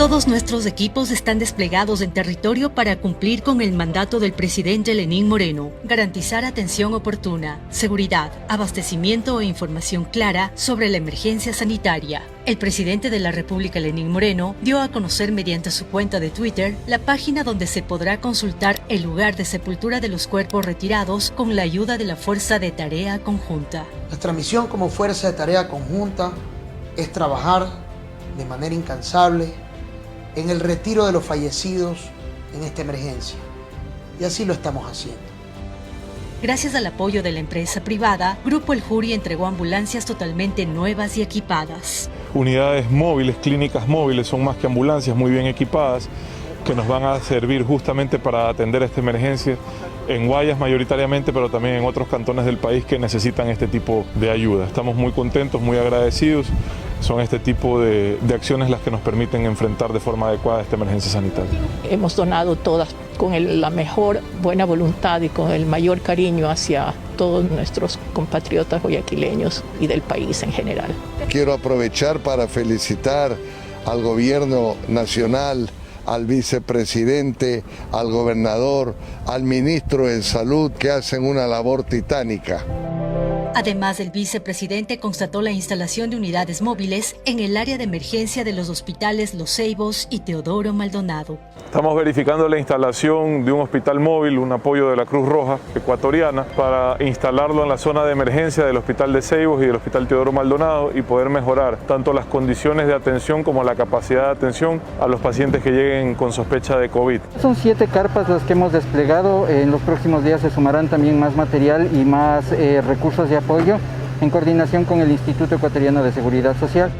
Todos nuestros equipos están desplegados en territorio para cumplir con el mandato del presidente Lenín Moreno, garantizar atención oportuna, seguridad, abastecimiento e información clara sobre la emergencia sanitaria. El presidente de la República, Lenín Moreno, dio a conocer mediante su cuenta de Twitter la página donde se podrá consultar el lugar de sepultura de los cuerpos retirados con la ayuda de la Fuerza de Tarea Conjunta. Nuestra misión como Fuerza de Tarea Conjunta es trabajar de manera incansable en el retiro de los fallecidos en esta emergencia. Y así lo estamos haciendo. Gracias al apoyo de la empresa privada, Grupo El Juri entregó ambulancias totalmente nuevas y equipadas. Unidades móviles, clínicas móviles, son más que ambulancias, muy bien equipadas, que nos van a servir justamente para atender esta emergencia en Guayas mayoritariamente, pero también en otros cantones del país que necesitan este tipo de ayuda. Estamos muy contentos, muy agradecidos. Son este tipo de acciones las que nos permiten enfrentar de forma adecuada esta emergencia sanitaria. Hemos donado todas con la mejor buena voluntad y con el mayor cariño hacia todos nuestros compatriotas guayaquileños y del país en general. Quiero aprovechar para felicitar al gobierno nacional, al vicepresidente, al gobernador, al ministro de Salud, que hacen una labor titánica. Además, el vicepresidente constató la instalación de unidades móviles en el área de emergencia de los hospitales Los Ceibos y Teodoro Maldonado. Estamos verificando la instalación de un hospital móvil, un apoyo de la Cruz Roja ecuatoriana, para instalarlo en la zona de emergencia del Hospital de Ceibos y del Hospital Teodoro Maldonado y poder mejorar tanto las condiciones de atención como la capacidad de atención a los pacientes que lleguen con sospecha de COVID. Son 7 carpas las que hemos desplegado. En los próximos días se sumarán también más material y más recursos de apoyo en coordinación con el Instituto Ecuatoriano de Seguridad Social.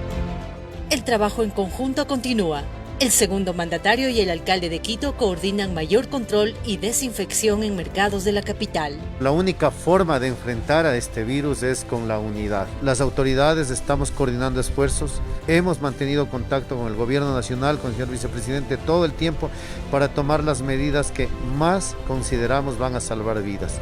El trabajo en conjunto continúa. El segundo mandatario y el alcalde de Quito coordinan mayor control y desinfección en mercados de la capital. La única forma de enfrentar a este virus es con la unidad. Las autoridades estamos coordinando esfuerzos. Hemos mantenido contacto con el gobierno nacional, con el señor vicepresidente todo el tiempo para tomar las medidas que más consideramos van a salvar vidas.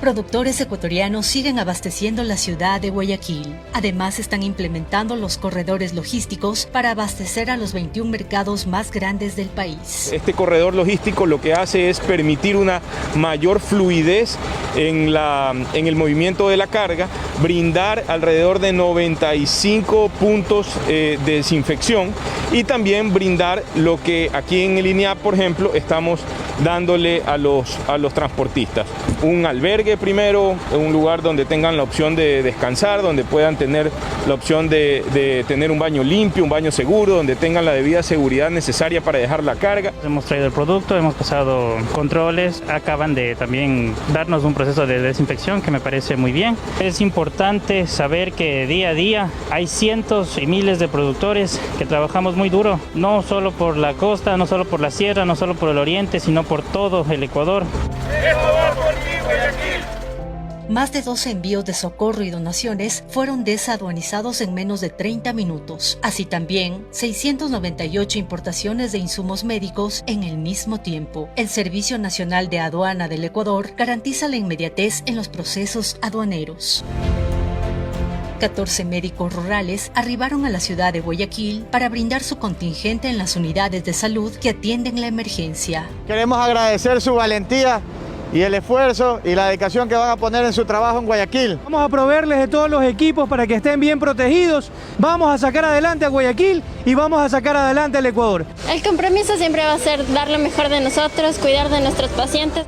Productores ecuatorianos siguen abasteciendo la ciudad de Guayaquil. Además, están implementando los corredores logísticos para abastecer a los 21 mercados más grandes del país. Este corredor logístico lo que hace es permitir una mayor fluidez en el movimiento de la carga, brindar alrededor de 95 puntos de desinfección y también brindar lo que aquí en el INEAP, por ejemplo, estamos dándole a los transportistas. Un albergue primero, un lugar donde tengan la opción de descansar, donde puedan tener la opción de tener un baño limpio, un baño seguro, donde tengan la debida seguridad necesaria para dejar la carga. Hemos traído el producto, hemos pasado controles, acaban de también darnos un proceso de desinfección que me parece muy bien. Es importante saber que día a día hay cientos y miles de productores que trabajamos muy duro, no solo por la costa, no solo por la sierra, no solo por el oriente, sino por todo el Ecuador. Más de 12 envíos de socorro y donaciones fueron desaduanizados en menos de 30 minutos. Así también, 698 importaciones de insumos médicos en el mismo tiempo. El Servicio Nacional de Aduana del Ecuador garantiza la inmediatez en los procesos aduaneros. 14 médicos rurales arribaron a la ciudad de Guayaquil para brindar su contingente en las unidades de salud que atienden la emergencia. Queremos agradecer su valentía y el esfuerzo y la dedicación que van a poner en su trabajo en Guayaquil. Vamos a proveerles de todos los equipos para que estén bien protegidos. Vamos a sacar adelante a Guayaquil y vamos a sacar adelante al Ecuador. El compromiso siempre va a ser dar lo mejor de nosotros, cuidar de nuestros pacientes.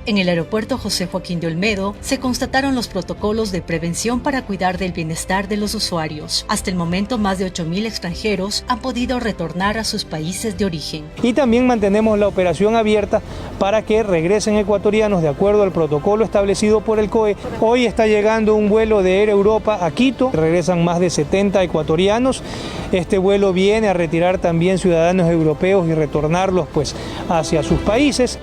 En el aeropuerto José Joaquín de Olmedo se constataron los protocolos de prevención para cuidar del bienestar de los usuarios. Hasta el momento, más de 8.000 extranjeros han podido retornar a sus países de origen. Y también mantenemos la operación abierta para que regresen ecuatorianos de acuerdo al protocolo establecido por el COE. Hoy está llegando un vuelo de Air Europa a Quito, regresan más de 70 ecuatorianos. Este vuelo viene a retirar también ciudadanos europeos y retornarlos hacia sus países.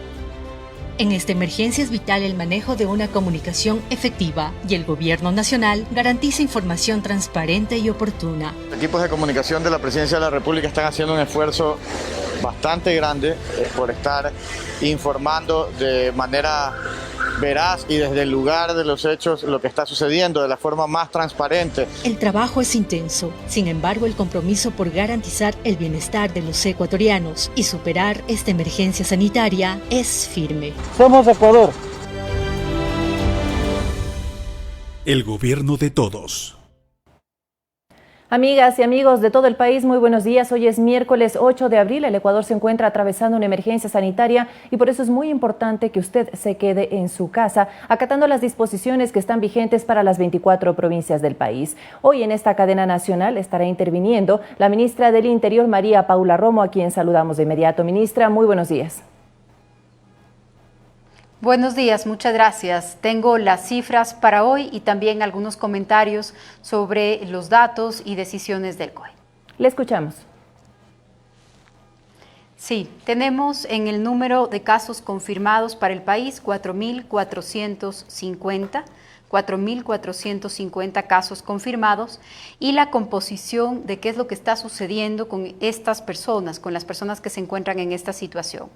En esta emergencia es vital el manejo de una comunicación efectiva y el Gobierno Nacional garantiza información transparente y oportuna. Equipos de comunicación de la Presidencia de la República están haciendo un esfuerzo bastante grande por estar informando de manera veraz y desde el lugar de los hechos lo que está sucediendo de la forma más transparente. El trabajo es intenso, sin embargo el compromiso por garantizar el bienestar de los ecuatorianos y superar esta emergencia sanitaria es firme. Somos Ecuador. El gobierno de todos. Amigas y amigos de todo el país, muy buenos días. Hoy es miércoles 8 de abril. El Ecuador se encuentra atravesando una emergencia sanitaria y por eso es muy importante que usted se quede en su casa, acatando las disposiciones que están vigentes para las 24 provincias del país. Hoy en esta cadena nacional estará interviniendo la ministra del Interior, María Paula Romo, a quien saludamos de inmediato. Ministra, muy buenos días. Buenos días, muchas gracias. Tengo las cifras para hoy y también algunos comentarios sobre los datos y decisiones del COE. Le escuchamos. Sí, tenemos en el número de casos confirmados para el país 4.450 casos confirmados, y la composición de qué es lo que está sucediendo con estas personas, con las personas que se encuentran en esta situación.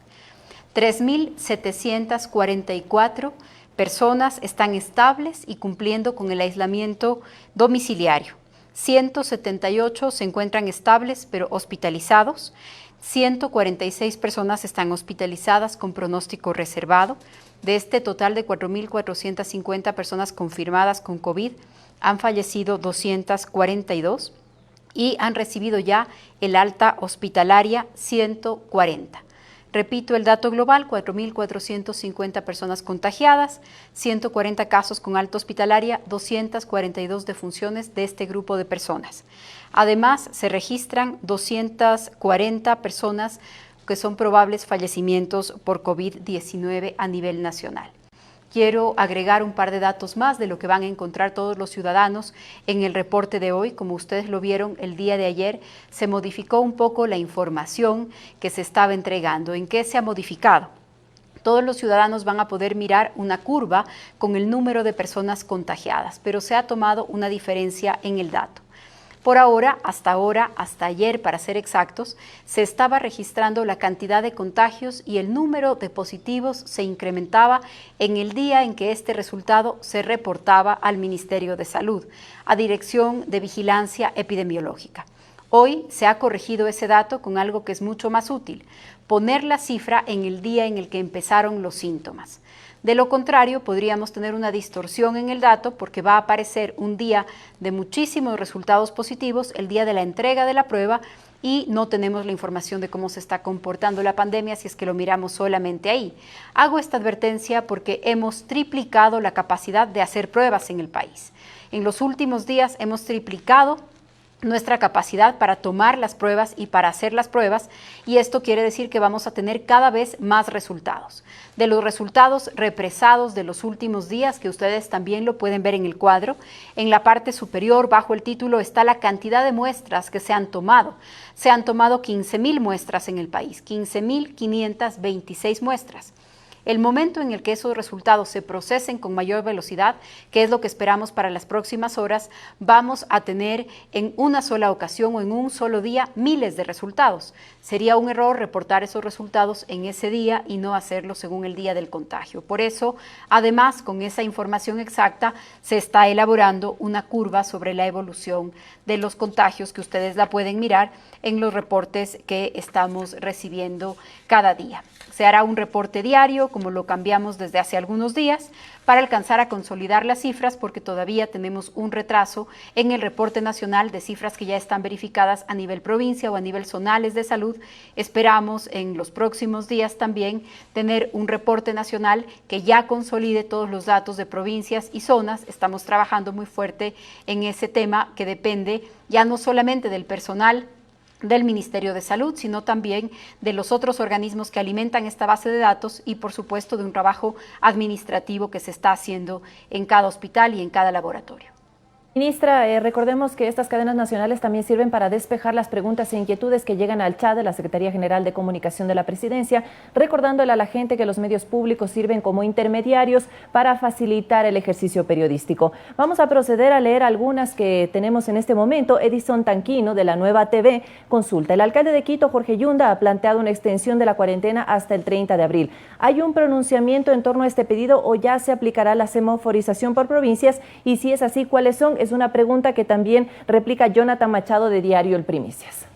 3.744 personas están estables y cumpliendo con el aislamiento domiciliario. 178 se encuentran estables pero hospitalizados. 146 personas están hospitalizadas con pronóstico reservado. De este total de 4.450 personas confirmadas con COVID, han fallecido 242 y han recibido ya el alta hospitalaria 140. Repito el dato global: 4.450 personas contagiadas, 140 casos con alta hospitalaria, 242 defunciones de este grupo de personas. Además, se registran 240 personas que son probables fallecimientos por COVID-19 a nivel nacional. Quiero agregar un par de datos más de lo que van a encontrar todos los ciudadanos en el reporte de hoy. Como ustedes lo vieron el día de ayer, se modificó un poco la información que se estaba entregando. ¿En qué se ha modificado? Todos los ciudadanos van a poder mirar una curva con el número de personas contagiadas, pero se ha tomado una diferencia en el dato. Por ahora, hasta ayer para ser exactos, se estaba registrando la cantidad de contagios y el número de positivos se incrementaba en el día en que este resultado se reportaba al Ministerio de Salud, a Dirección de Vigilancia Epidemiológica. Hoy se ha corregido ese dato con algo que es mucho más útil: poner la cifra en el día en el que empezaron los síntomas. De lo contrario, podríamos tener una distorsión en el dato porque va a aparecer un día de muchísimos resultados positivos, el día de la entrega de la prueba, y no tenemos la información de cómo se está comportando la pandemia si es que lo miramos solamente ahí. Hago esta advertencia porque hemos triplicado la capacidad de hacer pruebas en el país. En los últimos días hemos triplicado nuestra capacidad para tomar las pruebas y para hacer las pruebas, y esto quiere decir que vamos a tener cada vez más resultados. De los resultados represados de los últimos días, que ustedes también lo pueden ver en el cuadro, en la parte superior bajo el título está la cantidad de muestras que se han tomado. Se han tomado 15.000 muestras en el país, 15.526 muestras. El momento en el que esos resultados se procesen con mayor velocidad, que es lo que esperamos para las próximas horas, vamos a tener en una sola ocasión o en un solo día miles de resultados. Sería un error reportar esos resultados en ese día y no hacerlo según el día del contagio. Por eso, además, con esa información exacta, se está elaborando una curva sobre la evolución de los contagios que ustedes la pueden mirar en los reportes que estamos recibiendo cada día. Se hará un reporte diario, como lo cambiamos desde hace algunos días, para alcanzar a consolidar las cifras, porque todavía tenemos un retraso en el reporte nacional de cifras que ya están verificadas a nivel provincia o a nivel zonales de salud. Esperamos en los próximos días también tener un reporte nacional que ya consolide todos los datos de provincias y zonas. Estamos trabajando muy fuerte en ese tema, que depende ya no solamente del personal del Ministerio de Salud, sino también de los otros organismos que alimentan esta base de datos y, por supuesto, de un trabajo administrativo que se está haciendo en cada hospital y en cada laboratorio. Ministra, recordemos que estas cadenas nacionales también sirven para despejar las preguntas e inquietudes que llegan al chat de la Secretaría General de Comunicación de la Presidencia, recordándole a la gente que los medios públicos sirven como intermediarios para facilitar el ejercicio periodístico. Vamos a proceder a leer algunas que tenemos en este momento. Edison Tanquino, de la Nueva TV, consulta. El alcalde de Quito, Jorge Yunda, ha planteado una extensión de la cuarentena hasta el 30 de abril. ¿Hay un pronunciamiento en torno a este pedido o ya se aplicará la semaforización por provincias? Y si es así, ¿cuáles son? Es una pregunta que también replica Jonathan Machado, de Diario El Primicias.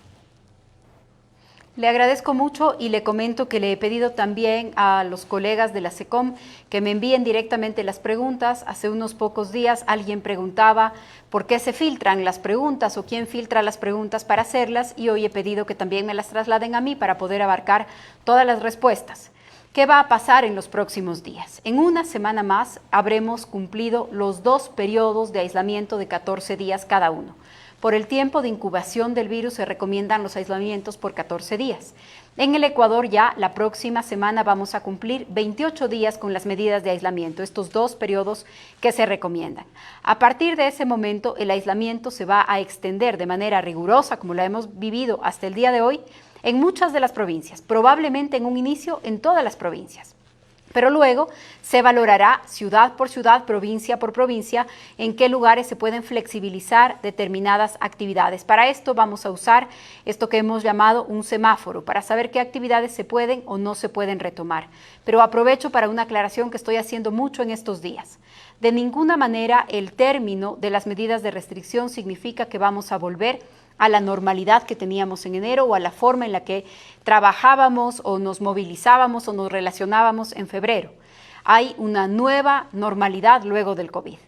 Le agradezco mucho y le comento que le he pedido también a los colegas de la SECOM que me envíen directamente las preguntas. Hace unos pocos días alguien preguntaba por qué se filtran las preguntas o quién filtra las preguntas para hacerlas, y hoy he pedido que también me las trasladen a mí para poder abarcar todas las respuestas. ¿Qué va a pasar en los próximos días? En una semana más habremos cumplido los 2 periodos de aislamiento de 14 días cada uno. Por el tiempo de incubación del virus se recomiendan los aislamientos por 14 días. En el Ecuador ya la próxima semana vamos a cumplir 28 días con las medidas de aislamiento, estos 2 periodos que se recomiendan. A partir de ese momento el aislamiento se va a extender de manera rigurosa, como la hemos vivido hasta el día de hoy, en muchas de las provincias, probablemente en un inicio en todas las provincias. Pero luego se valorará ciudad por ciudad, provincia por provincia, en qué lugares se pueden flexibilizar determinadas actividades. Para esto vamos a usar esto que hemos llamado un semáforo, para saber qué actividades se pueden o no se pueden retomar. Pero aprovecho para una aclaración que estoy haciendo mucho en estos días. De ninguna manera el término de las medidas de restricción significa que vamos a volver a la normalidad que teníamos en enero o a la forma en la que trabajábamos o nos movilizábamos o nos relacionábamos en febrero. Hay una nueva normalidad luego del COVID.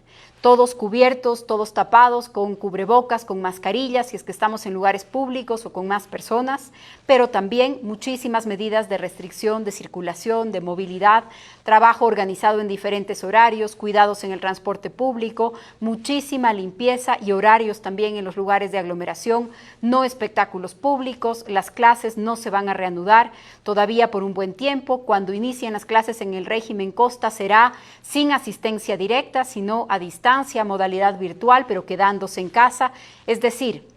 Todos cubiertos, todos tapados, con cubrebocas, con mascarillas, si es que estamos en lugares públicos o con más personas, pero también muchísimas medidas de restricción, de circulación, de movilidad, trabajo organizado en diferentes horarios, cuidados en el transporte público, muchísima limpieza y horarios también en los lugares de aglomeración, no espectáculos públicos, las clases no se van a reanudar todavía por un buen tiempo. Cuando inicien las clases en el régimen Costa será sin asistencia directa, sino a distancia, modalidad virtual, pero quedándose en casa. Es decir,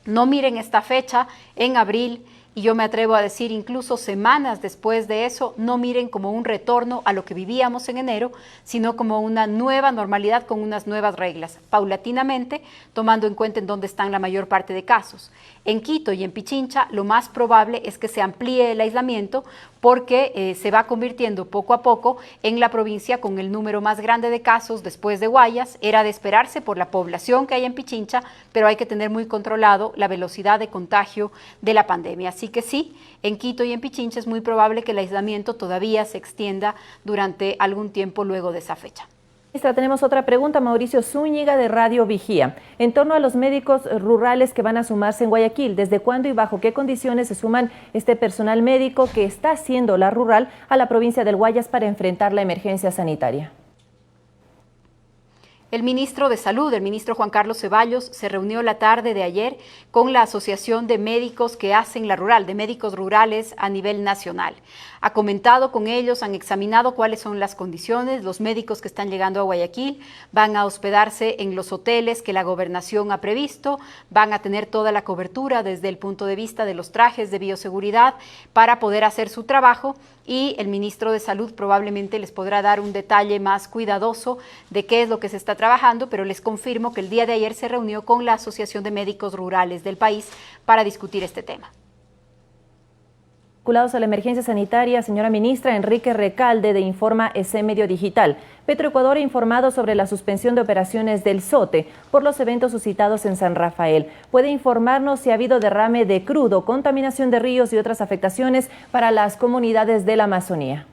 no miren esta fecha en abril, y yo me atrevo a decir incluso semanas después de eso, no miren como un retorno a lo que vivíamos en enero, sino como una nueva normalidad con unas nuevas reglas, paulatinamente, tomando en cuenta en dónde están la mayor parte de casos. En Quito y en Pichincha lo más probable es que se amplíe el aislamiento porque se va convirtiendo poco a poco en la provincia con el número más grande de casos después de Guayas. Era de esperarse por la población que hay en Pichincha, pero hay que tener muy controlado la velocidad de contagio de la pandemia. Así que sí, en Quito y en Pichincha es muy probable que el aislamiento todavía se extienda durante algún tiempo luego de esa fecha. Ministra, tenemos otra pregunta, Mauricio Zúñiga, de Radio Vigía. En torno a los médicos rurales que van a sumarse en Guayaquil, ¿desde cuándo y bajo qué condiciones se suman este personal médico que está haciendo la rural a la provincia del Guayas para enfrentar la emergencia sanitaria? El ministro de Salud, el ministro Juan Carlos Ceballos, se reunió la tarde de ayer con la Asociación de Médicos que hacen la rural, de médicos rurales a nivel nacional. Ha comentado con ellos, han examinado cuáles son las condiciones. Los médicos que están llegando a Guayaquil van a hospedarse en los hoteles que la gobernación ha previsto, van a tener toda la cobertura desde el punto de vista de los trajes de bioseguridad para poder hacer su trabajo, y el ministro de Salud probablemente les podrá dar un detalle más cuidadoso de qué es lo que se está trabajando, pero les confirmo que el día de ayer se reunió con la Asociación de Médicos Rurales del país para discutir este tema. Vinculados a la emergencia sanitaria, señora ministra, Enrique Recalde, de Informa EC Medio Digital. Petroecuador ha informado sobre la suspensión de operaciones del SOTE por los eventos suscitados en San Rafael. ¿Puede informarnos si ha habido derrame de crudo, contaminación de ríos y otras afectaciones para las comunidades de la Amazonía?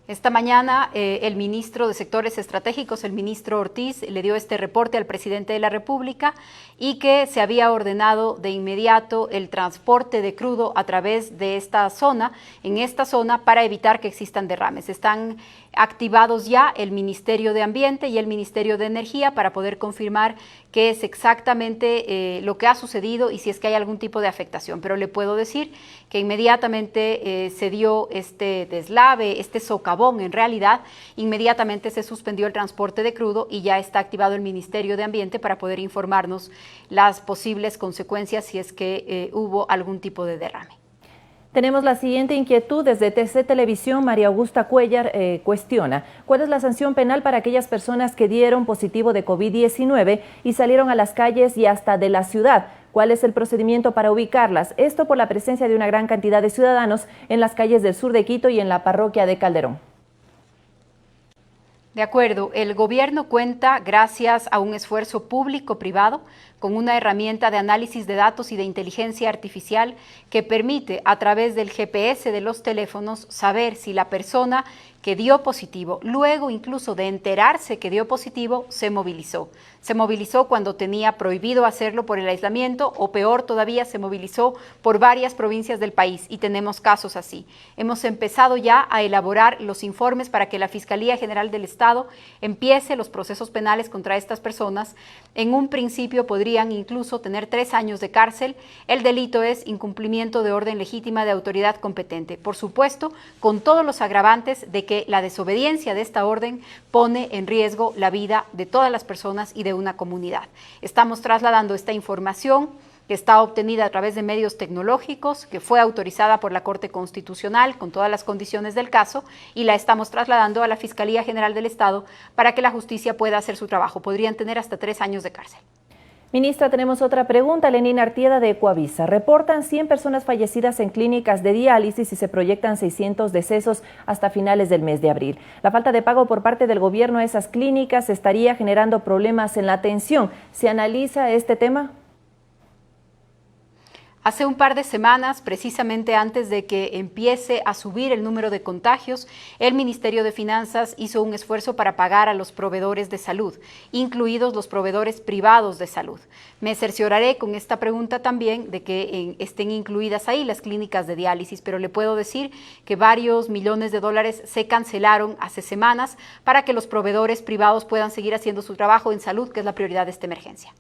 Esta mañana el ministro de Sectores Estratégicos, el ministro Ortiz, le dio este reporte al presidente de la República y que se había ordenado de inmediato el transporte de crudo a través de esta zona, para evitar que existan derrames. Están activados ya el Ministerio de Ambiente y el Ministerio de Energía para poder confirmar qué es exactamente lo que ha sucedido y si es que hay algún tipo de afectación. Pero le puedo decir que inmediatamente se dio este deslave, este socavón en realidad, inmediatamente se suspendió el transporte de crudo y ya está activado el Ministerio de Ambiente para poder informarnos las posibles consecuencias si es que hubo algún tipo de derrame. Tenemos la siguiente inquietud desde TC Televisión. María Augusta Cuellar cuestiona: ¿cuál es la sanción penal para aquellas personas que dieron positivo de COVID-19 y salieron a las calles y hasta de la ciudad? ¿Cuál es el procedimiento para ubicarlas? Esto por la presencia de una gran cantidad de ciudadanos en las calles del sur de Quito y en la parroquia de Calderón. De acuerdo, el gobierno cuenta, gracias a un esfuerzo público-privado, con una herramienta de análisis de datos y de inteligencia artificial que permite, a través del GPS de los teléfonos, saber si la persona que dio positivo, luego incluso de enterarse que dio positivo, se movilizó. Se movilizó cuando tenía prohibido hacerlo por el aislamiento o peor todavía, se movilizó por varias provincias del país y tenemos casos así. Hemos empezado ya a elaborar los informes para que la Fiscalía General del Estado empiece los procesos penales contra estas personas. En un principio podrían incluso tener 3 años de cárcel. El delito es incumplimiento de orden legítima de autoridad competente. Por supuesto, con todos los agravantes de que la desobediencia de esta orden pone en riesgo la vida de todas las personas y de una comunidad. Estamos trasladando esta información que está obtenida a través de medios tecnológicos, que fue autorizada por la Corte Constitucional con todas las condiciones del caso, y la estamos trasladando a la Fiscalía General del Estado para que la justicia pueda hacer su trabajo. Podrían tener hasta 3 años de cárcel. Ministra, tenemos otra pregunta. Lenín Artieda de Ecoavisa. Reportan 100 personas fallecidas en clínicas de diálisis y se proyectan 600 decesos hasta finales del mes de abril. La falta de pago por parte del gobierno a esas clínicas estaría generando problemas en la atención. ¿Se analiza este tema? Hace un par de semanas, precisamente antes de que empiece a subir el número de contagios, el Ministerio de Finanzas hizo un esfuerzo para pagar a los proveedores de salud, incluidos los proveedores privados de salud. Me cercioraré con esta pregunta también de que estén incluidas ahí las clínicas de diálisis, pero le puedo decir que varios millones de dólares se cancelaron hace semanas para que los proveedores privados puedan seguir haciendo su trabajo en salud, que es la prioridad de esta emergencia.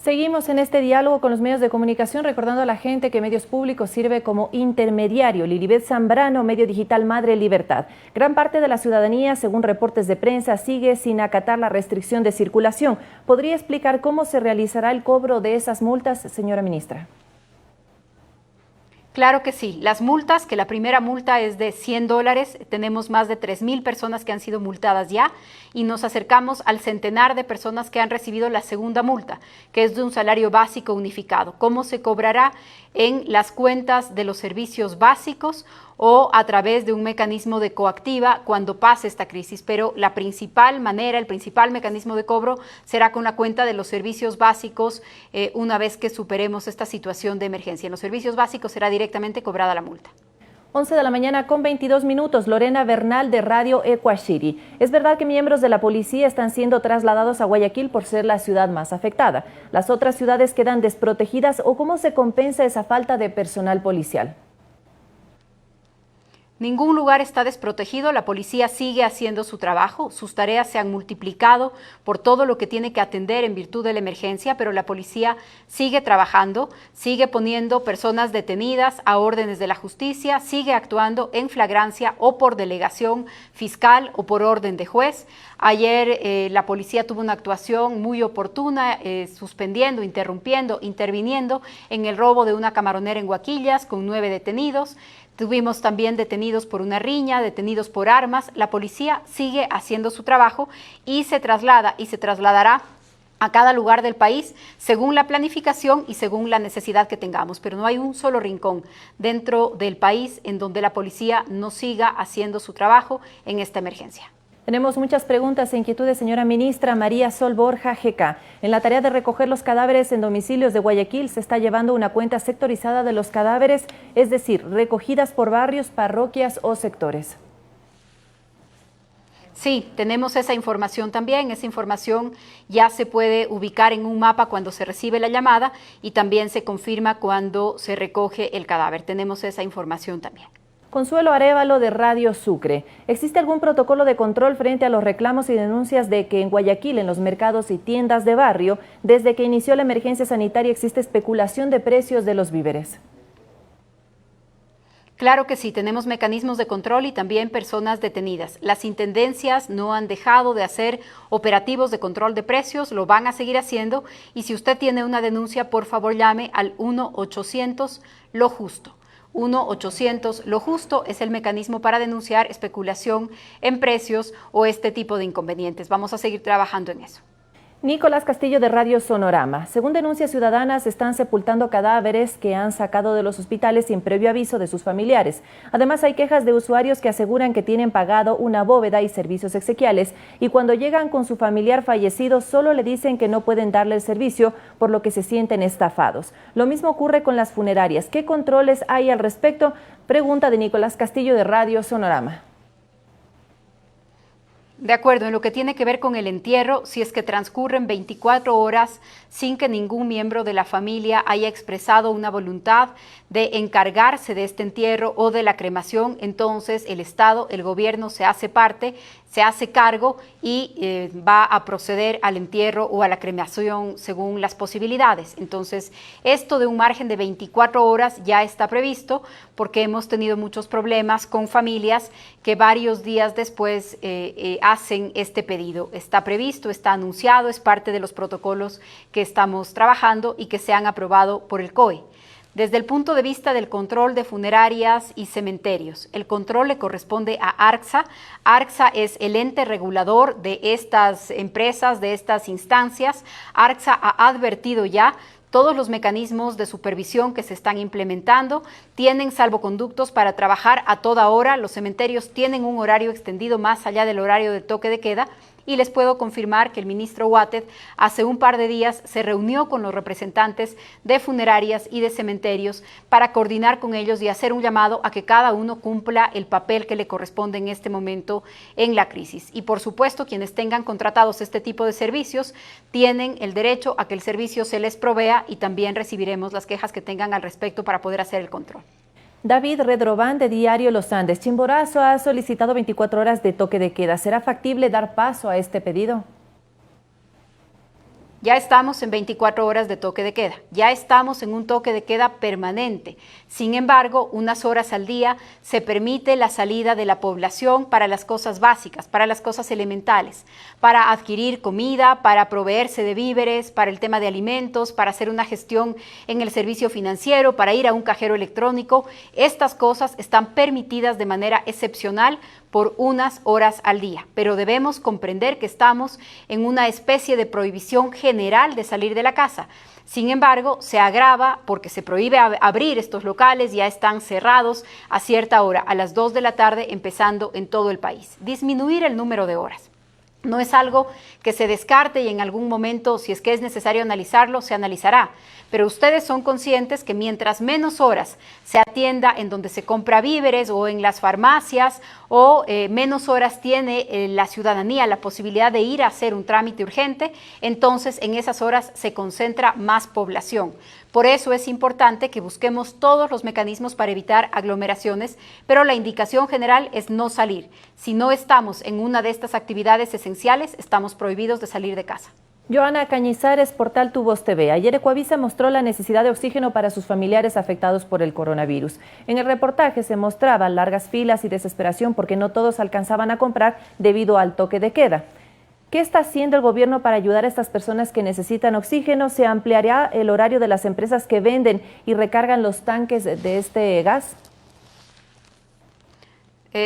Seguimos en este diálogo con los medios de comunicación, recordando a la gente que Medios Públicos sirve como intermediario. Lilibet Zambrano, Medio Digital Madre Libertad. Gran parte de la ciudadanía, según reportes de prensa, sigue sin acatar la restricción de circulación. ¿Podría explicar cómo se realizará el cobro de esas multas, señora ministra? Claro que sí. Las multas, que la primera multa es de $100, tenemos más de 3,000 personas que han sido multadas ya y nos acercamos al centenar de personas que han recibido la segunda multa, que es de un salario básico unificado. ¿Cómo se cobrará? En las cuentas de los servicios básicos o a través de un mecanismo de coactiva cuando pase esta crisis, pero la principal manera, el principal mecanismo de cobro será con la cuenta de los servicios básicos una vez que superemos esta situación de emergencia. En los servicios básicos será directamente cobrada la multa. 11 de la mañana con 22 minutos. Lorena Bernal de Radio Ecuashiri. ¿Es verdad que miembros de la policía están siendo trasladados a Guayaquil por ser la ciudad más afectada? ¿Las otras ciudades quedan desprotegidas o cómo se compensa esa falta de personal policial? Ningún lugar está desprotegido, la policía sigue haciendo su trabajo, sus tareas se han multiplicado por todo lo que tiene que atender en virtud de la emergencia, pero la policía sigue trabajando, sigue poniendo personas detenidas a órdenes de la justicia, sigue actuando en flagrancia o por delegación fiscal o por orden de juez. Ayer la policía tuvo una actuación muy oportuna, suspendiendo, interrumpiendo, interviniendo en el robo de una camaronera en Huaquillas con 9 detenidos. Tuvimos también detenidos por una riña, detenidos por armas. La policía sigue haciendo su trabajo y se traslada y se trasladará a cada lugar del país según la planificación y según la necesidad que tengamos. Pero no hay un solo rincón dentro del país en donde la policía no siga haciendo su trabajo en esta emergencia. Tenemos muchas preguntas e inquietudes, señora ministra. María Sol Borja, GK. En la tarea de recoger los cadáveres en domicilios de Guayaquil se está llevando una cuenta sectorizada de los cadáveres, es decir, recogidas por barrios, parroquias o sectores. Sí, tenemos esa información también. Esa información ya se puede ubicar en un mapa cuando se recibe la llamada y también se confirma cuando se recoge el cadáver. Tenemos esa información también. Consuelo Arévalo de Radio Sucre. ¿Existe algún protocolo de control frente a los reclamos y denuncias de que en Guayaquil, en los mercados y tiendas de barrio, desde que inició la emergencia sanitaria existe especulación de precios de los víveres? Claro que sí, tenemos mecanismos de control y también personas detenidas. Las intendencias no han dejado de hacer operativos de control de precios, lo van a seguir haciendo, y si usted tiene una denuncia, por favor llame al 1-800-LO-JUSTO. 1-800-LO JUSTO es el mecanismo para denunciar especulación en precios o este tipo de inconvenientes. Vamos a seguir trabajando en eso. Nicolás Castillo de Radio Sonorama. Según denuncias ciudadanas, están sepultando cadáveres que han sacado de los hospitales sin previo aviso de sus familiares. Además, hay quejas de usuarios que aseguran que tienen pagado una bóveda y servicios exequiales y cuando llegan con su familiar fallecido solo le dicen que no pueden darle el servicio, por lo que se sienten estafados. Lo mismo ocurre con las funerarias. ¿Qué controles hay al respecto? Pregunta de Nicolás Castillo de Radio Sonorama. De acuerdo, en lo que tiene que ver con el entierro, si es que transcurren 24 horas sin que ningún miembro de la familia haya expresado una voluntad de encargarse de este entierro o de la cremación, entonces el Estado, el gobierno se hace parte, se hace cargo y va a proceder al entierro o a la cremación según las posibilidades. Entonces, esto de un margen de 24 horas ya está previsto porque hemos tenido muchos problemas con familias que varios días después hacen este pedido. Está previsto, está anunciado, es parte de los protocolos que estamos trabajando y que se han aprobado por el COE. Desde el punto de vista del control de funerarias y cementerios, el control le corresponde a ARCSA. ARCSA es el ente regulador de estas empresas, de estas instancias. ARCSA ha advertido ya todos los mecanismos de supervisión que se están implementando, tienen salvoconductos para trabajar a toda hora. Los cementerios tienen un horario extendido más allá del horario de toque de queda. Y les puedo confirmar que el ministro Huátet hace un par de días se reunió con los representantes de funerarias y de cementerios para coordinar con ellos y hacer un llamado a que cada uno cumpla el papel que le corresponde en este momento en la crisis. Y por supuesto, quienes tengan contratados este tipo de servicios tienen el derecho a que el servicio se les provea y también recibiremos las quejas que tengan al respecto para poder hacer el control. David Redrobán de Diario Los Andes. Chimborazo ha solicitado 24 horas de toque de queda. ¿Será factible dar paso a este pedido? Ya estamos en 24 horas de toque de queda, ya estamos en un toque de queda permanente. Sin embargo, unas horas al día se permite la salida de la población para las cosas básicas, para las cosas elementales, para adquirir comida, para proveerse de víveres, para el tema de alimentos, para hacer una gestión en el servicio financiero, para ir a un cajero electrónico. Estas cosas están permitidas de manera excepcional por unas horas al día, pero debemos comprender que estamos en una especie de prohibición general de salir de la casa. Sin embargo, se agrava porque se prohíbe abrir estos locales, ya están cerrados a cierta hora, a las 2 de la tarde, empezando en todo el país. Disminuir el número de horas. No es algo que se descarte y en algún momento, si es que es necesario analizarlo, se analizará. Pero ustedes son conscientes que mientras menos horas se atienda en donde se compra víveres o en las farmacias o menos horas tiene la ciudadanía la posibilidad de ir a hacer un trámite urgente, entonces en esas horas se concentra más población. Por eso es importante que busquemos todos los mecanismos para evitar aglomeraciones, pero la indicación general es no salir. Si no estamos en una de estas actividades esenciales, estamos prohibidos de salir de casa. Joana Cañizares, Portal Tu Voz TV. Ayer Ecuavisa mostró la necesidad de oxígeno para sus familiares afectados por el coronavirus. En el reportaje se mostraban largas filas y desesperación porque no todos alcanzaban a comprar debido al toque de queda. ¿Qué está haciendo el gobierno para ayudar a estas personas que necesitan oxígeno? ¿Se ampliará el horario de las empresas que venden y recargan los tanques de este gas?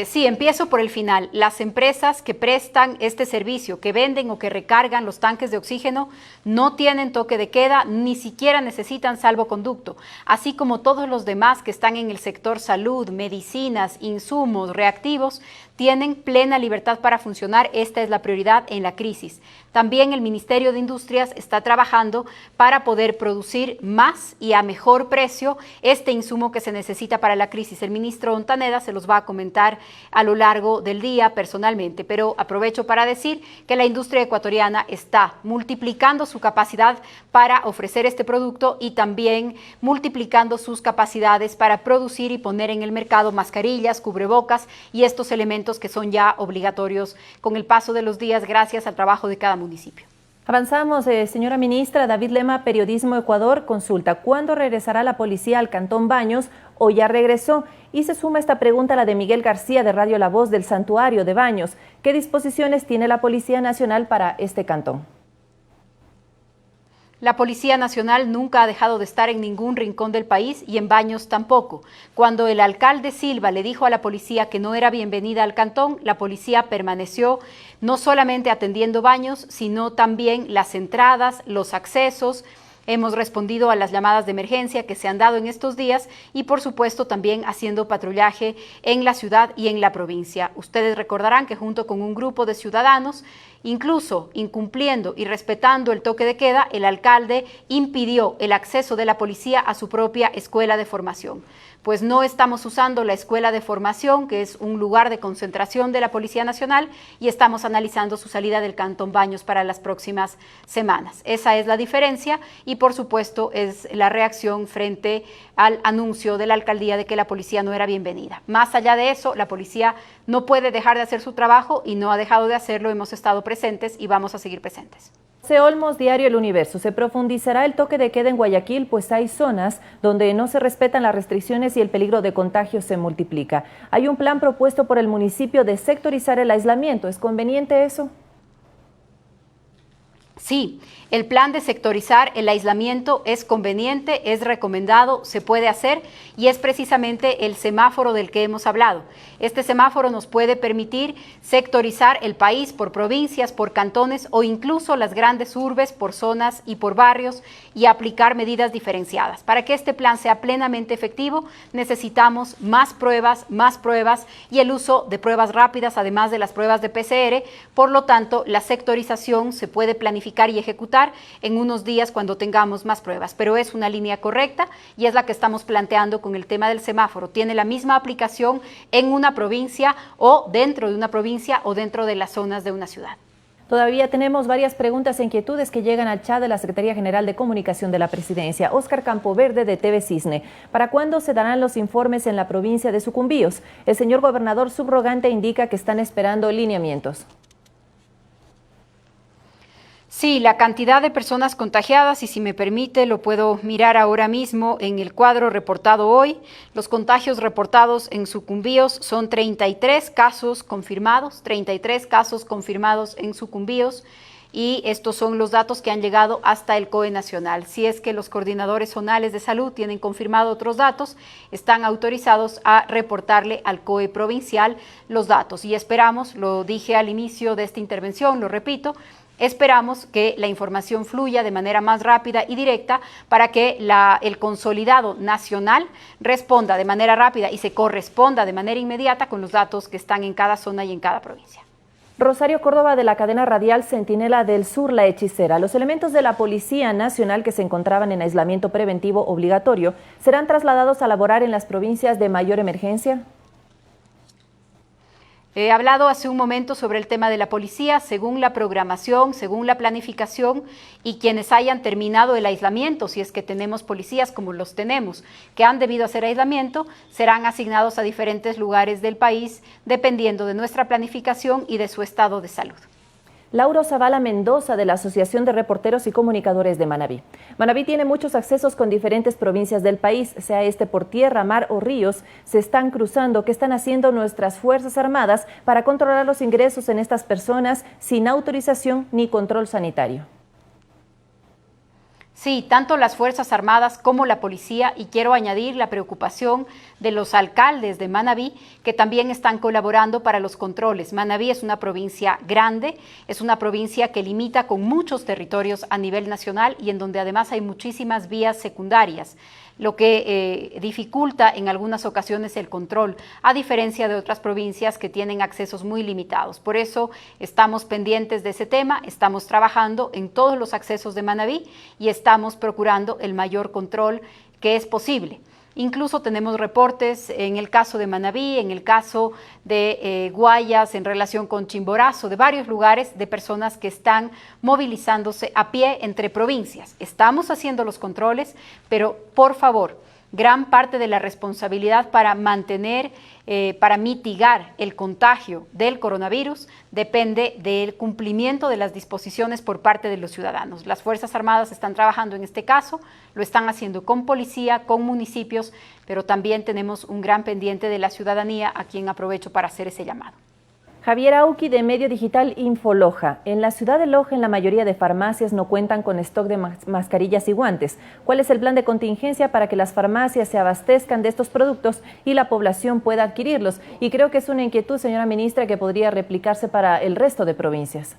Sí, empiezo por el final. Las empresas que prestan este servicio, que venden o que recargan los tanques de oxígeno, no tienen toque de queda, ni siquiera necesitan salvoconducto, así como todos los demás que están en el sector salud, medicinas, insumos, reactivos, tienen plena libertad para funcionar. Esta es la prioridad en la crisis. También el Ministerio de Industrias está trabajando para poder producir más y a mejor precio este insumo que se necesita para la crisis. El ministro Ontaneda se los va a comentar a lo largo del día personalmente, pero aprovecho para decir que la industria ecuatoriana está multiplicando su capacidad para ofrecer este producto y también multiplicando sus capacidades para producir y poner en el mercado mascarillas, cubrebocas y estos elementos que son ya obligatorios con el paso de los días gracias al trabajo de cada municipio. Avanzamos, señora ministra. David Lema, Periodismo Ecuador, consulta: ¿cuándo regresará la policía al Cantón Baños o ya regresó? Y se suma esta pregunta a la de Miguel García de Radio La Voz del Santuario de Baños. ¿Qué disposiciones tiene la Policía Nacional para este cantón? La Policía Nacional nunca ha dejado de estar en ningún rincón del país y en Baños tampoco. Cuando el alcalde Silva le dijo a la policía que no era bienvenida al cantón, la policía permaneció no solamente atendiendo Baños, sino también las entradas, los accesos. Hemos respondido a las llamadas de emergencia que se han dado en estos días y, por supuesto, también haciendo patrullaje en la ciudad y en la provincia. Ustedes recordarán que junto con un grupo de ciudadanos, incluso incumpliendo y respetando el toque de queda, el alcalde impidió el acceso de la policía a su propia escuela de formación. Pues no estamos usando la escuela de formación, que es un lugar de concentración de la Policía Nacional, y estamos analizando su salida del Cantón Baños para las próximas semanas. Esa es la diferencia y, por supuesto, es la reacción frente al anuncio de la alcaldía de que la policía no era bienvenida. Más allá de eso, la policía no puede dejar de hacer su trabajo y no ha dejado de hacerlo. Hemos estado presentes y vamos a seguir presentes. José Olmos, Diario El Universo. ¿Se profundizará el toque de queda en Guayaquil? Pues hay zonas donde no se respetan las restricciones y el peligro de contagio se multiplica. Hay un plan propuesto por el municipio de sectorizar el aislamiento. ¿Es conveniente eso? Sí, el plan de sectorizar el aislamiento es conveniente, es recomendado, se puede hacer y es precisamente el semáforo del que hemos hablado. Este semáforo nos puede permitir sectorizar el país por provincias, por cantones o incluso las grandes urbes por zonas y por barrios y aplicar medidas diferenciadas. Para que este plan sea plenamente efectivo necesitamos más pruebas y el uso de pruebas rápidas además de las pruebas de PCR. Por lo tanto, la sectorización se puede planificar y ejecutar en unos días cuando tengamos más pruebas, pero es una línea correcta y es la que estamos planteando con el tema del semáforo. Tiene la misma aplicación en una provincia o dentro de una provincia o dentro de las zonas de una ciudad. Todavía tenemos varias preguntas e inquietudes que llegan al chat de la Secretaría General de Comunicación de la Presidencia. Óscar Campoverde, de TV Cisne. ¿Para cuándo se darán los informes en la provincia de Sucumbíos? El señor gobernador subrogante indica que están esperando lineamientos. Sí, la cantidad de personas contagiadas, y si me permite, lo puedo mirar ahora mismo en el cuadro reportado hoy. Los contagios reportados en Sucumbíos son 33 casos confirmados, 33 casos confirmados en Sucumbíos, y estos son los datos que han llegado hasta el COE nacional. Si es que los coordinadores zonales de salud tienen confirmado otros datos, están autorizados a reportarle al COE provincial los datos. Y esperamos, lo dije al inicio de esta intervención, lo repito, esperamos que la información fluya de manera más rápida y directa para que el consolidado nacional responda de manera rápida y se corresponda de manera inmediata con los datos que están en cada zona y en cada provincia. Rosario Córdoba, de la cadena radial Centinela del Sur, La Hechicera. Los elementos de la Policía Nacional que se encontraban en aislamiento preventivo obligatorio serán trasladados a laborar en las provincias de mayor emergencia. He hablado hace un momento sobre el tema de la policía, según la programación, según la planificación y quienes hayan terminado el aislamiento, si es que tenemos policías como los tenemos, que han debido hacer aislamiento, serán asignados a diferentes lugares del país dependiendo de nuestra planificación y de su estado de salud. Lauro Zavala Mendoza, de la Asociación de Reporteros y Comunicadores de Manabí. Manabí tiene muchos accesos con diferentes provincias del país, sea este por tierra, mar o ríos, se están cruzando. ¿Qué están haciendo nuestras Fuerzas Armadas para controlar los ingresos en estas personas sin autorización ni control sanitario? Sí, tanto las Fuerzas Armadas como la policía, y quiero añadir la preocupación de los alcaldes de Manabí, que también están colaborando para los controles. Manabí es una provincia grande, es una provincia que limita con muchos territorios a nivel nacional y en donde además hay muchísimas vías secundarias. lo que dificulta en algunas ocasiones el control, a diferencia de otras provincias que tienen accesos muy limitados. Por eso estamos pendientes de ese tema, estamos trabajando en todos los accesos de Manabí y estamos procurando el mayor control que es posible. Incluso tenemos reportes en el caso de Manabí, en el caso de Guayas, en relación con Chimborazo, de varios lugares de personas que están movilizándose a pie entre provincias. Estamos haciendo los controles, pero por favor, gran parte de la responsabilidad para mantener, para mitigar el contagio del coronavirus depende del cumplimiento de las disposiciones por parte de los ciudadanos. Las Fuerzas Armadas están trabajando en este caso, lo están haciendo con policía, con municipios, pero también tenemos un gran pendiente de la ciudadanía, a quien aprovecho para hacer ese llamado. Javier Auqui, de medio digital Infoloja. En la ciudad de Loja, en la mayoría de farmacias no cuentan con stock de mascarillas y guantes. ¿Cuál es el plan de contingencia para que las farmacias se abastezcan de estos productos y la población pueda adquirirlos? Y creo que es una inquietud, señora ministra, que podría replicarse para el resto de provincias.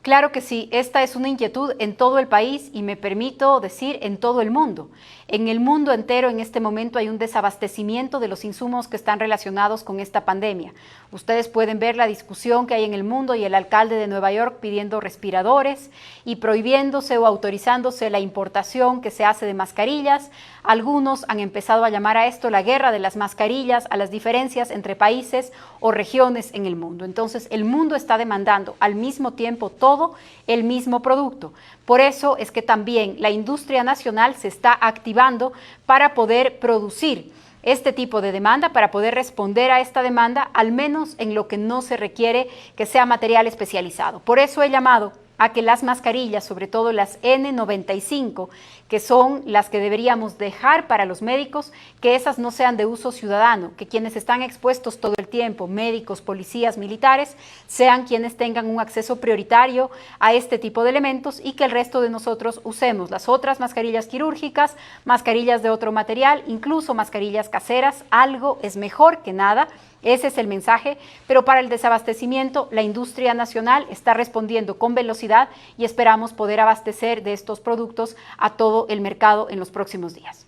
Claro que sí, esta es una inquietud en todo el país y me permito decir en todo el mundo. En el mundo entero en este momento hay un desabastecimiento de los insumos que están relacionados con esta pandemia. Ustedes pueden ver la discusión que hay en el mundo y el alcalde de Nueva York pidiendo respiradores y prohibiéndose o autorizándose la importación que se hace de mascarillas. Algunos han empezado a llamar a esto la guerra de las mascarillas, a las diferencias entre países o regiones en el mundo. Entonces, el mundo está demandando al mismo tiempo todo el mismo producto. Por eso es que también la industria nacional se está activando para poder producir este tipo de demanda, para poder responder a esta demanda, al menos en lo que no se requiere que sea material especializado. Por eso he llamado a que las mascarillas, sobre todo las N95, que son las que deberíamos dejar para los médicos, que esas no sean de uso ciudadano, que quienes están expuestos todo el tiempo, médicos, policías, militares, sean quienes tengan un acceso prioritario a este tipo de elementos y que el resto de nosotros usemos las otras mascarillas quirúrgicas, mascarillas de otro material, incluso mascarillas caseras. Algo es mejor que nada. Ese es el mensaje, pero para el desabastecimiento la industria nacional está respondiendo con velocidad y esperamos poder abastecer de estos productos a todo el mercado en los próximos días.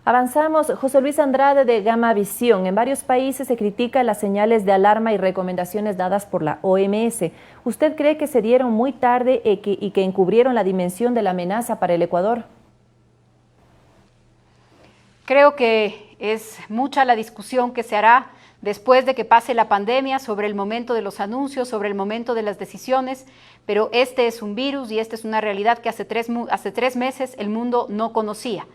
Avanzamos. José Luis Andrade, de Gama Visión. En varios países se critica las señales de alarma y recomendaciones dadas por la OMS. ¿Usted cree que se dieron muy tarde y que encubrieron la dimensión de la amenaza para el Ecuador? Creo que es mucha la discusión que se hará después de que pase la pandemia, sobre el momento de los anuncios, sobre el momento de las decisiones, pero este es un virus y esta es una realidad que hace 3 meses el mundo no conocía.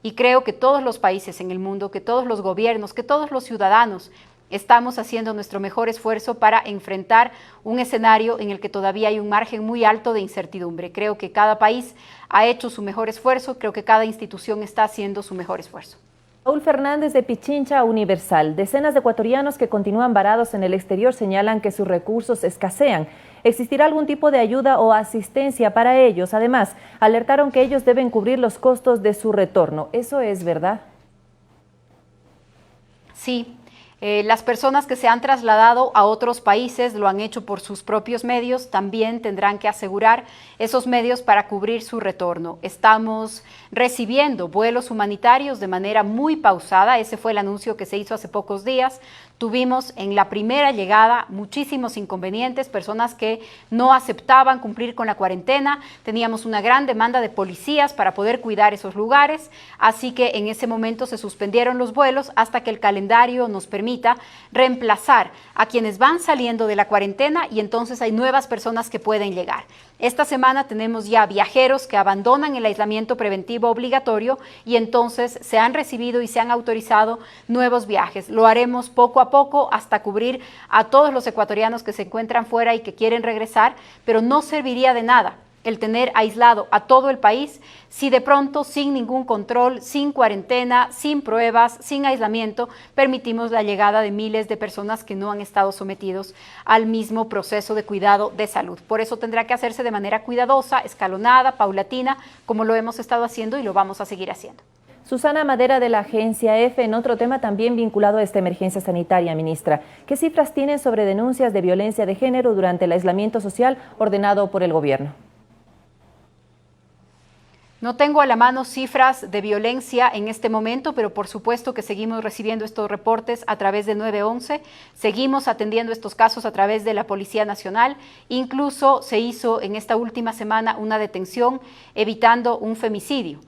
Y creo que todos los países en el mundo, que todos los gobiernos, que todos los ciudadanos estamos haciendo nuestro mejor esfuerzo para enfrentar un escenario en el que todavía hay un margen muy alto de incertidumbre. Creo que cada país ha hecho su mejor esfuerzo, creo que cada institución está haciendo su mejor esfuerzo. Raúl Fernández, de Pichincha Universal. Decenas de ecuatorianos que continúan varados en el exterior señalan que sus recursos escasean. ¿Existirá algún tipo de ayuda o asistencia para ellos? Además, alertaron que ellos deben cubrir los costos de su retorno. ¿Eso es verdad? Sí. Las personas que se han trasladado a otros países lo han hecho por sus propios medios, también tendrán que asegurar esos medios para cubrir su retorno. Estamos recibiendo vuelos humanitarios de manera muy pausada, ese fue el anuncio que se hizo hace pocos días. Tuvimos en la primera llegada muchísimos inconvenientes, personas que no aceptaban cumplir con la cuarentena, teníamos una gran demanda de policías para poder cuidar esos lugares, así que en ese momento se suspendieron los vuelos hasta que el calendario nos permita reemplazar a quienes van saliendo de la cuarentena y entonces hay nuevas personas que pueden llegar. Esta semana tenemos ya viajeros que abandonan el aislamiento preventivo obligatorio y entonces se han recibido y se han autorizado nuevos viajes. Lo haremos poco a poco hasta cubrir a todos los ecuatorianos que se encuentran fuera y que quieren regresar, pero no serviría de nada el tener aislado a todo el país si de pronto, sin ningún control, sin cuarentena, sin pruebas, sin aislamiento, permitimos la llegada de miles de personas que no han estado sometidos al mismo proceso de cuidado de salud. Por eso tendrá que hacerse de manera cuidadosa, escalonada, paulatina, como lo hemos estado haciendo y lo vamos a seguir haciendo. Susana Madera, de la Agencia EFE, en otro tema también vinculado a esta emergencia sanitaria, ministra. ¿Qué cifras tienen sobre denuncias de violencia de género durante el aislamiento social ordenado por el gobierno? No tengo a la mano cifras de violencia en este momento, pero por supuesto que seguimos recibiendo estos reportes a través de 911, seguimos atendiendo estos casos a través de la Policía Nacional, incluso se hizo en esta última semana una detención evitando un femicidio.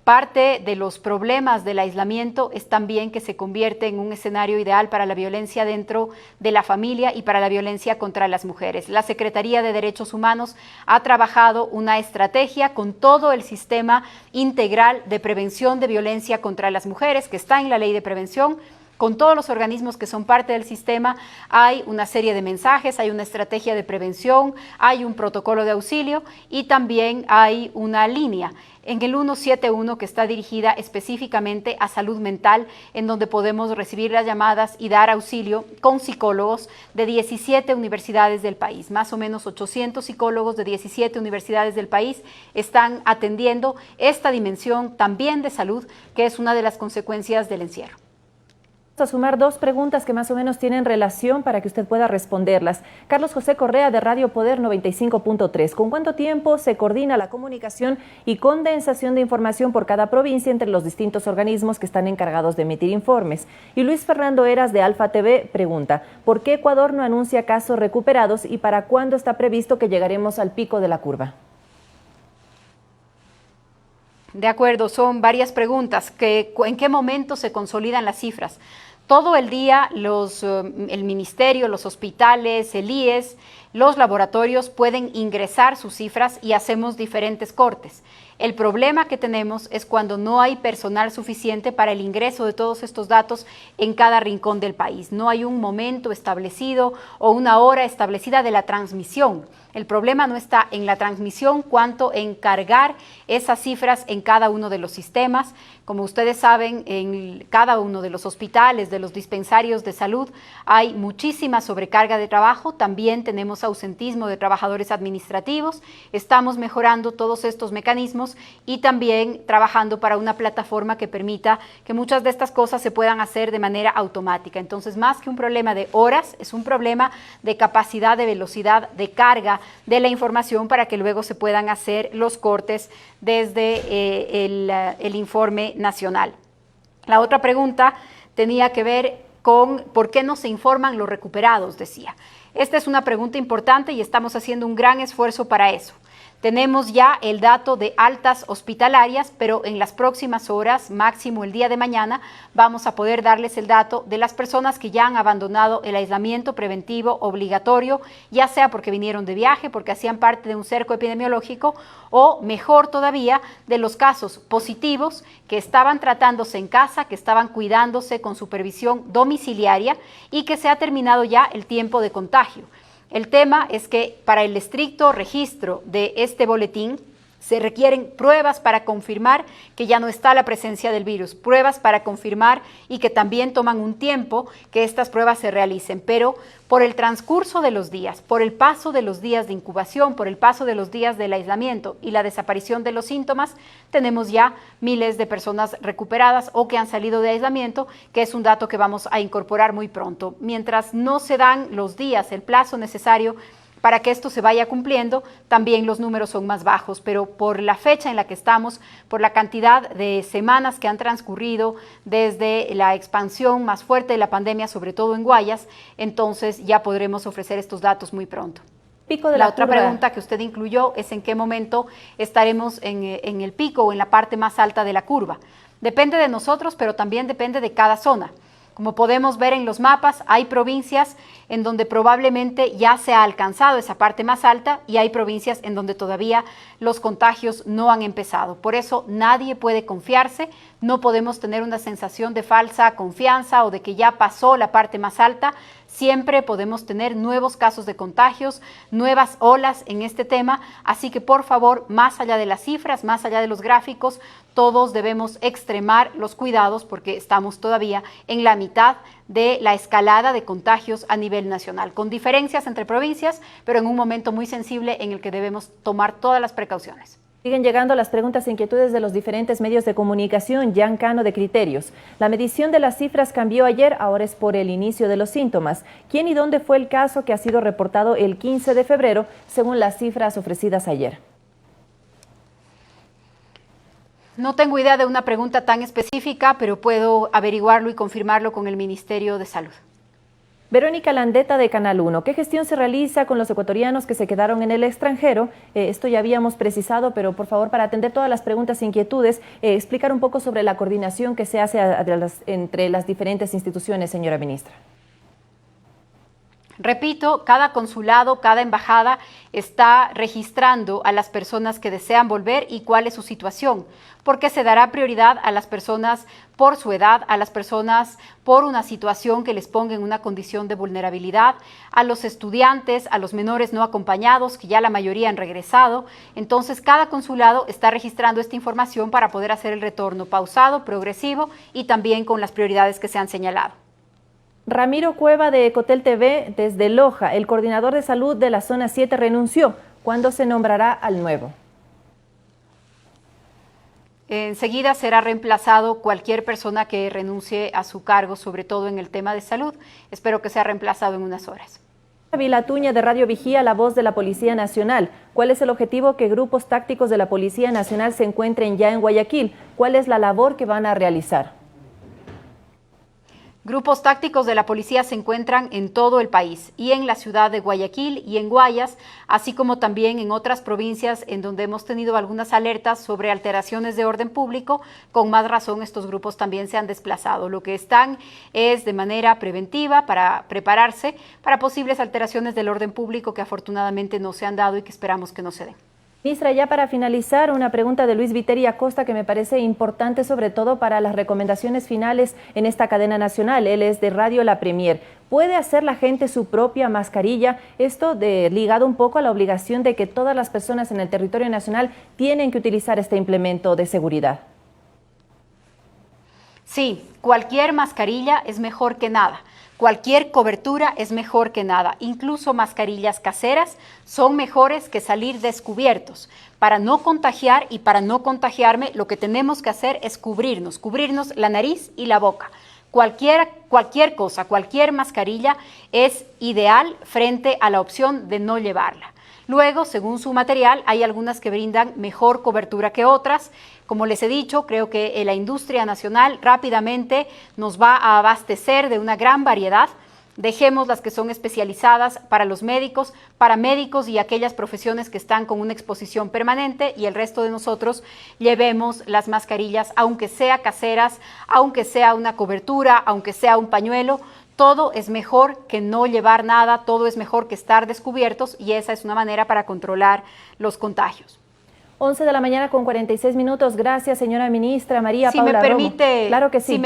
Parte de los problemas del aislamiento es también que se convierte en un escenario ideal para la violencia dentro de la familia y para la violencia contra las mujeres. La Secretaría de Derechos Humanos ha trabajado una estrategia con todo el sistema integral de prevención de violencia contra las mujeres que está en la Ley de Prevención. Con todos los organismos que son parte del sistema hay una serie de mensajes, hay una estrategia de prevención, hay un protocolo de auxilio y también hay una línea en el 171 que está dirigida específicamente a salud mental, en donde podemos recibir las llamadas y dar auxilio con psicólogos de 17 universidades del país. Más o menos 800 psicólogos de 17 universidades del país están atendiendo esta dimensión también de salud, que es una de las consecuencias del encierro. A sumar dos preguntas que más o menos tienen relación para que usted pueda responderlas. Carlos José Correa de Radio Poder 95.3. ¿Con cuánto tiempo se coordina la comunicación y condensación de información por cada provincia entre los distintos organismos que están encargados de emitir informes? Y Luis Fernando Eras de Alfa TV pregunta, ¿por qué Ecuador no anuncia casos recuperados y para cuándo está previsto que llegaremos al pico de la curva? De acuerdo, son varias preguntas. ¿En qué momento se consolidan las cifras? Todo el día el ministerio, los hospitales, el IES, los laboratorios pueden ingresar sus cifras y hacemos diferentes cortes. El problema que tenemos es cuando no hay personal suficiente para el ingreso de todos estos datos en cada rincón del país. No hay un momento establecido o una hora establecida de la transmisión. El problema no está en la transmisión, cuanto en cargar esas cifras en cada uno de los sistemas. Como ustedes saben, en cada uno de los hospitales, de los dispensarios de salud, hay muchísima sobrecarga de trabajo. También tenemos ausentismo de trabajadores administrativos. Estamos mejorando todos estos mecanismos y también trabajando para una plataforma que permita que muchas de estas cosas se puedan hacer de manera automática. Entonces, más que un problema de horas, es un problema de capacidad, de velocidad, de carga de la información para que luego se puedan hacer los cortes desde el informe nacional. La otra pregunta tenía que ver con por qué no se informan los recuperados, decía. Esta es una pregunta importante y estamos haciendo un gran esfuerzo para eso. Tenemos ya el dato de altas hospitalarias, pero en las próximas horas, máximo el día de mañana, vamos a poder darles el dato de las personas que ya han abandonado el aislamiento preventivo obligatorio, ya sea porque vinieron de viaje, porque hacían parte de un cerco epidemiológico, o mejor todavía, de los casos positivos que estaban tratándose en casa, que estaban cuidándose con supervisión domiciliaria y que se ha terminado ya el tiempo de contagio. El tema es que para el estricto registro de este boletín se requieren pruebas para confirmar que ya no está la presencia del virus, pruebas para confirmar y que también toman un tiempo que estas pruebas se realicen, pero por el transcurso de los días, por el paso de los días de incubación, por el paso de los días del aislamiento y la desaparición de los síntomas, tenemos ya miles de personas recuperadas o que han salido de aislamiento, que es un dato que vamos a incorporar muy pronto. Mientras no se dan los días, el plazo necesario para que esto se vaya cumpliendo, también los números son más bajos, pero por la fecha en la que estamos, por la cantidad de semanas que han transcurrido desde la expansión más fuerte de la pandemia, sobre todo en Guayas, entonces ya podremos ofrecer estos datos muy pronto. Pico de la la otra curva. pregunta que usted incluyó es en qué momento estaremos en el pico o en la parte más alta de la curva. Depende de nosotros, pero también depende de cada zona. Como podemos ver en los mapas, hay provincias en donde probablemente ya se ha alcanzado esa parte más alta y hay provincias en donde todavía los contagios no han empezado. Por eso nadie puede confiarse, no podemos tener una sensación de falsa confianza o de que ya pasó la parte más alta. Siempre podemos tener nuevos casos de contagios, nuevas olas en este tema, así que por favor, más allá de las cifras, más allá de los gráficos, todos debemos extremar los cuidados porque estamos todavía en la mitad de la escalada de contagios a nivel nacional, con diferencias entre provincias, pero en un momento muy sensible en el que debemos tomar todas las precauciones. Siguen llegando las preguntas e inquietudes de los diferentes medios de comunicación. Jan Cano de Criterios. La medición de las cifras cambió ayer, ahora es por el inicio de los síntomas. ¿Quién y dónde fue el caso que ha sido reportado el 15 de febrero, según las cifras ofrecidas ayer? No tengo idea de una pregunta tan específica, pero puedo averiguarlo y confirmarlo con el Ministerio de Salud. Verónica Landeta de Canal 1, ¿qué gestión se realiza con los ecuatorianos que se quedaron en el extranjero? Esto ya habíamos precisado, pero por favor, para atender todas las preguntas e inquietudes, explicar un poco sobre la coordinación que se hace entre las diferentes instituciones, señora ministra. Repito, cada consulado, cada embajada está registrando a las personas que desean volver y cuál es su situación, porque se dará prioridad a las personas por su edad, a las personas por una situación que les ponga en una condición de vulnerabilidad, a los estudiantes, a los menores no acompañados, que ya la mayoría han regresado. Entonces, cada consulado está registrando esta información para poder hacer el retorno pausado, progresivo y también con las prioridades que se han señalado. Ramiro Cueva de Ecotel TV desde Loja, el coordinador de salud de la zona 7 renunció. ¿Cuándo se nombrará al nuevo? Enseguida será reemplazado cualquier persona que renuncie a su cargo, sobre todo en el tema de salud. Espero que sea reemplazado en unas horas. Vilatuña de Radio Vigía, la voz de la Policía Nacional. ¿Cuál es el objetivo que grupos tácticos de la Policía Nacional se encuentren ya en Guayaquil? ¿Cuál es la labor que van a realizar? Grupos tácticos de la policía se encuentran en todo el país y en la ciudad de Guayaquil y en Guayas, así como también en otras provincias en donde hemos tenido algunas alertas sobre alteraciones de orden público. Con más razón, estos grupos también se han desplazado. Lo que están es de manera preventiva para prepararse para posibles alteraciones del orden público que afortunadamente no se han dado y que esperamos que no se den. Ministra, ya para finalizar, una pregunta de Luis Viteri Acosta que me parece importante, sobre todo para las recomendaciones finales en esta cadena nacional. Él es de Radio La Premier. ¿Puede hacer la gente su propia mascarilla? Esto ligado un poco a la obligación de que todas las personas en el territorio nacional tienen que utilizar este implemento de seguridad. Sí, cualquier mascarilla es mejor que nada. Cualquier cobertura es mejor que nada, incluso mascarillas caseras son mejores que salir descubiertos. Para no contagiar y para no contagiarme, lo que tenemos que hacer es cubrirnos la nariz y la boca. Cualquier cosa, cualquier mascarilla es ideal frente a la opción de no llevarla. Luego, según su material, hay algunas que brindan mejor cobertura que otras. Como les he dicho, creo que la industria nacional rápidamente nos va a abastecer de una gran variedad. Dejemos las que son especializadas para los médicos, paramédicos y aquellas profesiones que están con una exposición permanente, y el resto de nosotros llevemos las mascarillas, aunque sea caseras, aunque sea una cobertura, aunque sea un pañuelo. Todo es mejor que no llevar nada, todo es mejor que estar descubiertos, y esa es una manera para controlar los contagios. 11 de la mañana con 46 minutos. Gracias, señora ministra. María Paula Romo. Si me permite, claro que sí.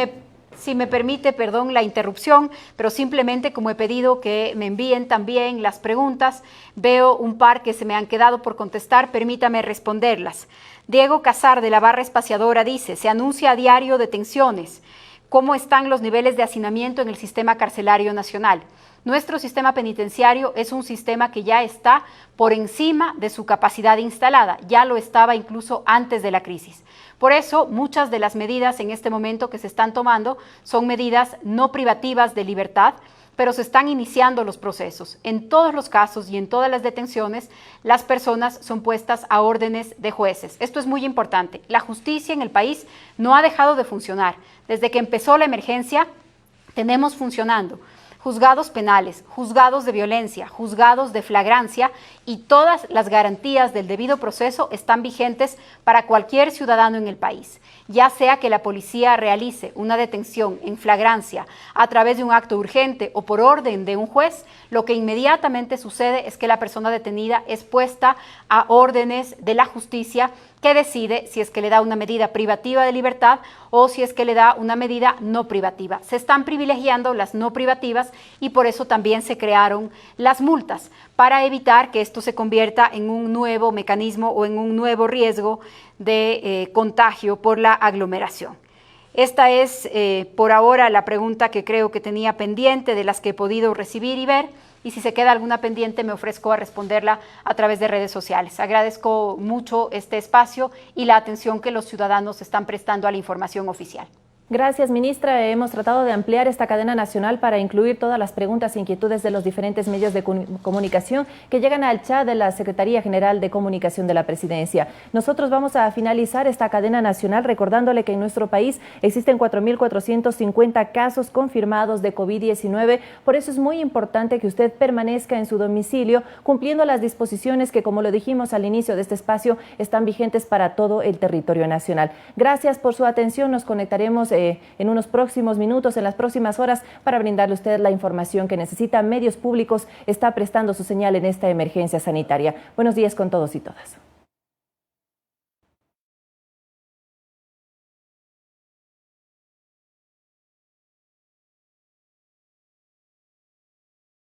Si me permite, perdón la interrupción, pero simplemente como he pedido que me envíen también las preguntas, veo un par que se me han quedado por contestar, permítame responderlas. Diego Casar de la Barra Espaciadora dice, se anuncia a diario detenciones. ¿Cómo están los niveles de hacinamiento en el sistema carcelario nacional? Nuestro sistema penitenciario es un sistema que ya está por encima de su capacidad instalada, ya lo estaba incluso antes de la crisis. Por eso, muchas de las medidas en este momento que se están tomando son medidas no privativas de libertad, pero se están iniciando los procesos. En todos los casos y en todas las detenciones, las personas son puestas a órdenes de jueces. Esto es muy importante. La justicia en el país no ha dejado de funcionar. Desde que empezó la emergencia, tenemos funcionando juzgados penales, juzgados de violencia, juzgados de flagrancia, y todas las garantías del debido proceso están vigentes para cualquier ciudadano en el país. Ya sea que la policía realice una detención en flagrancia a través de un acto urgente o por orden de un juez, lo que inmediatamente sucede es que la persona detenida es puesta a órdenes de la justicia, que decide si es que le da una medida privativa de libertad o si es que le da una medida no privativa. Se están privilegiando las no privativas y por eso también se crearon las multas, para evitar que esto se convierta en un nuevo mecanismo o en un nuevo riesgo de contagio por la aglomeración. Esta es por ahora la pregunta que creo que tenía pendiente, de las que he podido recibir y ver, y si se queda alguna pendiente me ofrezco a responderla a través de redes sociales. Agradezco mucho este espacio y la atención que los ciudadanos están prestando a la información oficial. Gracias, ministra. Hemos tratado de ampliar esta cadena nacional para incluir todas las preguntas e inquietudes de los diferentes medios de comunicación que llegan al chat de la Secretaría General de Comunicación de la Presidencia. Nosotros vamos a finalizar esta cadena nacional recordándole que en nuestro país existen 4.450 casos confirmados de COVID-19. Por eso es muy importante que usted permanezca en su domicilio cumpliendo las disposiciones que, como lo dijimos al inicio de este espacio, están vigentes para todo el territorio nacional. Gracias por su atención. Nos conectaremos en unos próximos minutos, en las próximas horas, para brindarle a usted la información que necesita. Medios Públicos está prestando su señal en esta emergencia sanitaria. Buenos días con todos y todas.